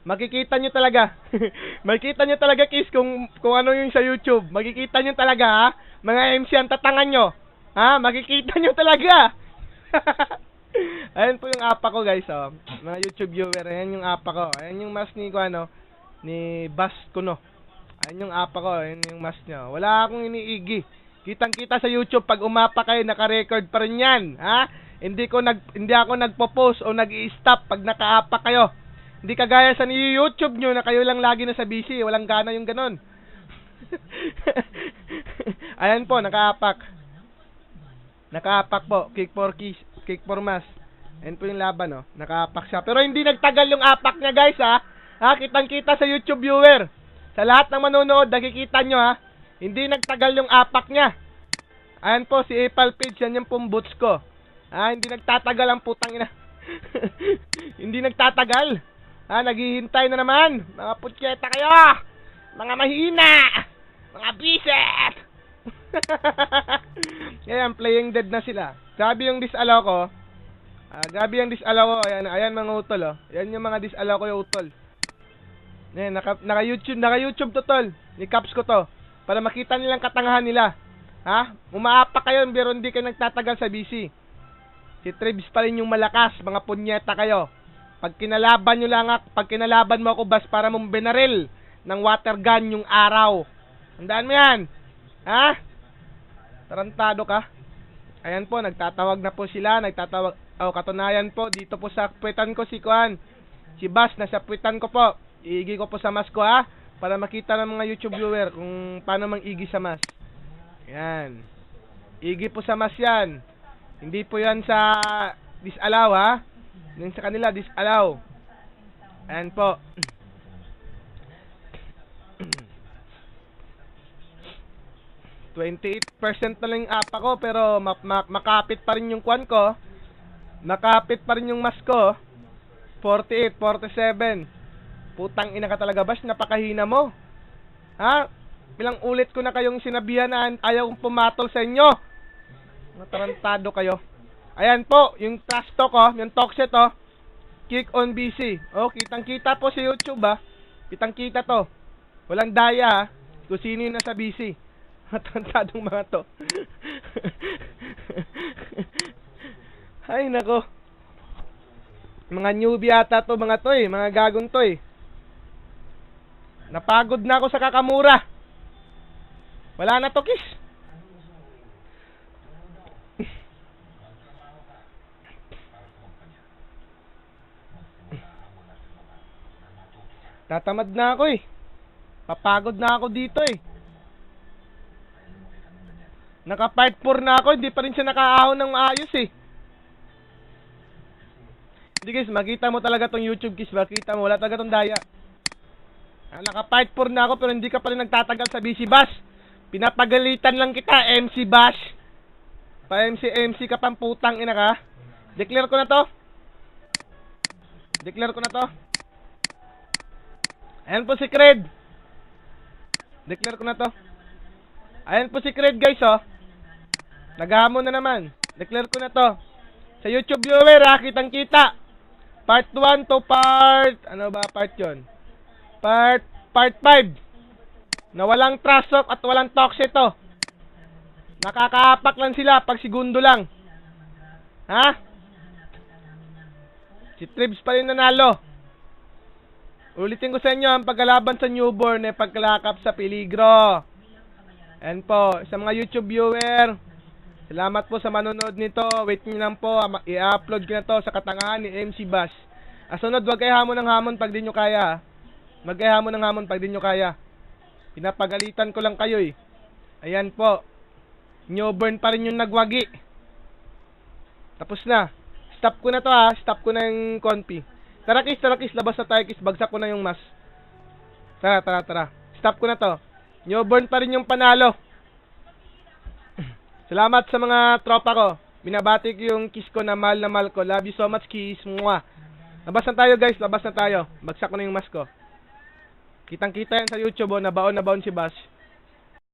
Makikita nyo talaga. Makikita nyo talaga, Kiss, kung ano yung sa YouTube. Makikita nyo talaga, ha? Mga MC ang tatangan nyo. Ha? Makikita nyo talaga. Ayan po yung apa ko, guys, oh. Mga YouTube viewer, ayan yung apa ko. Ayan yung mas ni Bass Kuno. Ayan yung apa ko, ayan yung mas niya. Wala akong iniigi. Kitang-kita sa YouTube pag umapa kayo, naka-record pa rin yan, ha? Hindi ako nagpo-post o nag-i-stop pag nakaapa kayo. Hindi kagaya sa YouTube nyo na kayo lang lagi na sa busy, walang gana yung ganon. Ayan po, nakaapak. Nakaapak po, kick for mass. Ayan po yung laban, oh. Nakaapak siya. Pero hindi nagtagal yung apak niya, guys, ha? Ha, kitang-kita sa YouTube viewer. Sa lahat ng manonood, nakikita nyo, ha? Hindi nagtagal yung apak niya. Ayan po, si Apple Page, yan yung pong boots ko. Ha, hindi nagtatagal ang putang ina. Hindi nagtatagal. Ha, naghihintay na naman. Mga putyeta kayo. Mga mahina. Mga biset. Ayan, playing dead na sila. Grabe yung disallow ko. Grabe yung disallow ko. Ayan mga utol, oh. Ayan yung mga disallow ko yung utol. Ayan, naka-YouTube to, tol. Ni Caps ko to. Para makita nilang katangahan nila. Ha? Umaapak kayo, pero hindi kayo nagtatagal sa BC. Si Tribs pa rin yung malakas. Mga punyeta kayo. Pag kinalaban mo ako, Bas, para mong benaril ng water gun yung araw. Tandaan mo yan. Ha? Tarantado ka. Ayan po, nagtatawag na po sila. Katunayan po, dito po sa puwetan ko si Kuan. Si Bas, nasa puwetan ko po. Iigi ko po sa mas ko, ha? Para makita ng mga YouTube viewer kung paano mang igi sa mas. Ayan. Igi po sa mas yan. Hindi po yan sa disallow, ha? Yung sa kanila, disallow. Ayan po. %28% na lang yung apa ko, pero makapit pa rin yung kwan ko. Nakapit pa rin yung mas ko. 48, 47. Putang ina ka talaga, Bash, napakahina mo. Ha? Ilang ulit ko na kayong sinabihan na ayaw kong pumatol sa inyo. Matarantado kayo. Ayan po, yung trash talk, oh, yung talkset, oh. Kick on BC. Oh, kitang-kita po sa YouTube, ha. Kitang-kita to. Walang daya, ha. Kung sino yung nasa BC. Matarantadong mga to. Ay, nako. Mga newbie ata to, mga to, eh. Mga gagong to, eh. Napagod na ako sa kakamura. Wala na to, Kiss. Tatamad na ako, eh. Papagod na ako dito, eh. Naka-part 4 na ako, hindi pa rin siya nakaahon ng maayos, eh. Hindi, guys, makita mo talaga tong YouTube, guys. Makita mo, wala talaga tong daya. Naka-part 4 na ako, pero hindi ka pa rin nagtatagal sa BC Bash. Pinapagalitan lang kita, MC Bash. Pa-MC ka pang putang ina ka. Declare ko na to. Declare ko na to. Ayan po si Cred. Declare ko na to. Ayan po si Cred, guys, oh. Naghamon na naman. Declare ko na to. Sa YouTube viewer, ha, kitang-kita. Part 1 to part... Ano ba part yun? Part 5. Na walang trash talk at walang toxic to. Nakakaapak lang sila pag segundo lang. Ha? Si Tribs pa rin nanalo. Ulitin ko sa inyo, ang pagkalaban sa newborn ay pagkalakap sa peligro. And po, sa mga YouTube viewer, salamat po sa manonood nito. Wait nyo lang po, i-upload ko na to sa katangahan ni MC Bash. Asunod, wag kayo hamon ng hamon pag di nyo kaya. Wag kayo hamon ng hamon pag di nyo kaya. Pinapagalitan ko lang kayo, eh. Ayan po. Newborn pa rin yung nagwagi. Tapos na. Stop ko na to, ha. Stop ko na yung conpi. Tara, Kiss. Labas na tayo, Kiss. Bagsak ko na yung mas. Tara. Stop ko na to. Newborn pa rin yung panalo. Salamat sa mga tropa ko. Binabati ko yung Kiss ko na mahal ko. Love you so much, Kiss. Mwah. Labas na tayo, guys. Labas na tayo. Bagsak ko na yung mas ko. Kitang-kita yan sa YouTube, oh. Nabaon si Bash.